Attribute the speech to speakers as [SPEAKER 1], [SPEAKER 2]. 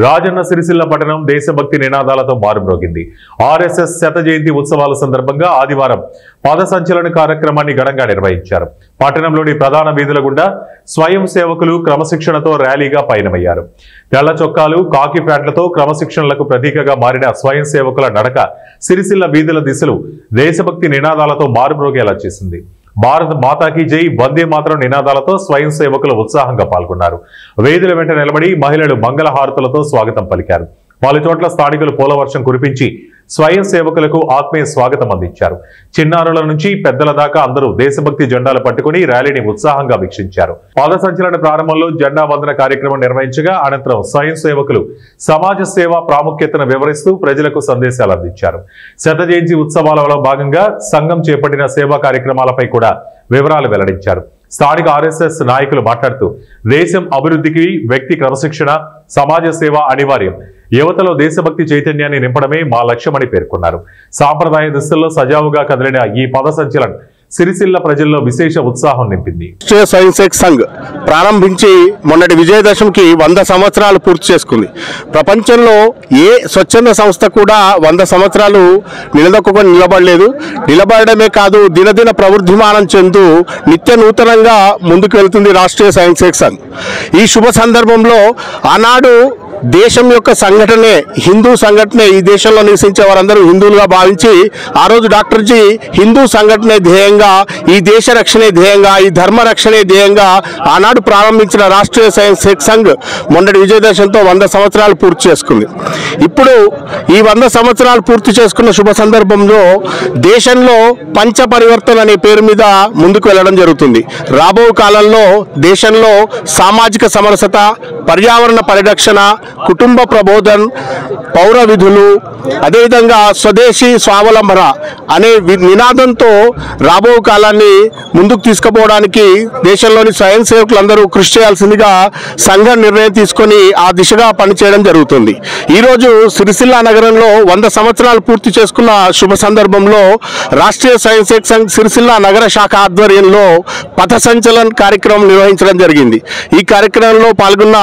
[SPEAKER 1] రాజన్న సిరిసిల్ల పట్టణం దేశభక్తి నినాదాలతో మారుమ్రోగింది. ఆర్ఎస్ఎస్ శత జయంతి ఉత్సవాల సందర్భంగా ఆదివారం పద సంచలన కార్యక్రమాన్ని ఘనంగా నిర్వహించారు. పట్టణంలోని ప్రధాన వీధుల గుండా స్వయం సేవకులు క్రమశిక్షణతో ర్యాలీగా పయనమయ్యారు. తెల్ల చొక్కాలు, కాకి ప్యాంట్లతో క్రమశిక్షణలకు ప్రతీకగా మారిన స్వయం సేవకుల నడక సిరిసిల్ల వీధుల దిశలు దేశభక్తి నినాదాలతో మారుమ్రోగేలా చేసింది. భారత్ మాతాకి జై, వందే మాతరం నినాదాలతో స్వయం సేవకులు ఉత్సాహంగా పాల్గొన్నారు. వేదిల వెంట నిలబడి మహిళలు మంగళహారతులతో స్వాగతం పలికారు. పలు చోట్ల స్థానికులు పూలవర్షం కురిపించి స్వయం సేవకులకు ఆత్మీయ స్వాగతం అందించారు. చిన్నారుల నుంచి పెద్దల దాకా అందరూ దేశభక్తి జెండాలు పట్టుకుని ర్యాలీని ఉత్సాహంగా వీక్షించారు. పద సంచలన ప్రారంభంలో జెండా వందన కార్యక్రమం నిర్వహించగా అనంతరం స్వయం సేవకులు సమాజ సేవ ప్రాముఖ్యతను వివరిస్తూ ప్రజలకు సందేశాలు అందించారు. శత జయంతి ఉత్సవాలలో భాగంగా సంఘం చేపట్టిన సేవా కార్యక్రమాలపై కూడా వివరాలు వెల్లడించారు. స్థానిక ఆర్ఎస్ఎస్ నాయకులు మాట్లాడుతూ దేశం అభివృద్ధికి వ్యక్తి క్రమశిక్షణ, సమాజ సేవ అనివార్యం. యువతలో దేశభక్తి చైతన్యాన్ని నింపడమే మా లక్ష్యమని పేర్కొన్నారు. సాంప్రదాయ దుస్తుల్లో సజావుగా కదిలిన ఈ పద సంచలనం సిరిసిల్ల ప్రజల్లో విశేష ఉత్సాహం నింపింది.
[SPEAKER 2] రాష్ట్రీయ స్వయం సేవక్ సంఘ్ ప్రారంభించి మొన్నటి విజయదశమికి 100 సంవత్సరాలు పూర్తి చేసుకుంది. ప్రపంచంలో ఏ స్వచ్ఛంద సంస్థ కూడా 100 సంవత్సరాలు నిలదొక్కుని నిలబడలేదు. నిలబడమే కాదు, దినదిన ప్రవృద్ధిమానం చెందు నిత్య నూతనంగా ముందుకు వెళ్తుంది రాష్ట్రీయ స్వయం సేవక్ సంఘ్. ఈ శుభ సందర్భంలో ఆనాడు దేశం యొక్క సంఘటనే హిందూ సంఘటనే, ఈ దేశంలో నివసించే వారందరూ హిందువులుగా భావించి ఆ రోజు డాక్టర్ జీ హిందూ సంఘటనే ధ్యేయంగా, ఈ దేశ రక్షణే ధ్యేయంగా, ఈ ధర్మ రక్షణే ధ్యేయంగా ఆనాడు ప్రారంభించిన రాష్ట్రీయ స్వయం సేవక్ సంఘ్ మొన్నటి విజయదశమితో 100 సంవత్సరాలు పూర్తి చేసుకుంది. ఇప్పుడు ఈ 100 సంవత్సరాలు పూర్తి చేసుకున్న శుభ సందర్భంలో దేశంలో పంచ పరివర్తన అనే పేరు మీద ముందుకు వెళ్ళడం జరుగుతుంది. రాబో కాలంలో దేశంలో సామాజిక సమరసత, పర్యావరణ పరిరక్షణ, కుటుంబ ప్రబోధన్, పౌర విధులు, అదేవిధంగా స్వదేశీ స్వావలంబన అనే నినాదంతో రాబో కాలాన్ని ముందుకు తీసుకుపోవడానికి దేశంలోని స్వయం సేవకులందరూ కృషి చేయాల్సిందిగా సంఘం నిర్ణయం తీసుకొని ఆ దిశగా పనిచేయడం జరుగుతుంది. ఈరోజు సిరిసిల్ల నగరంలో 100 సంవత్సరాలు పూర్తి చేసుకున్న శుభ సందర్భంలో రాష్ట్రీయ స్వయం సేవక్ సంఘ్ సిరిసిల్ల నగర శాఖ ఆధ్వర్యంలో పథ సంచలన్ కార్యక్రమం నిర్వహించడం జరిగింది. ఈ కార్యక్రమంలో పాల్గొన్న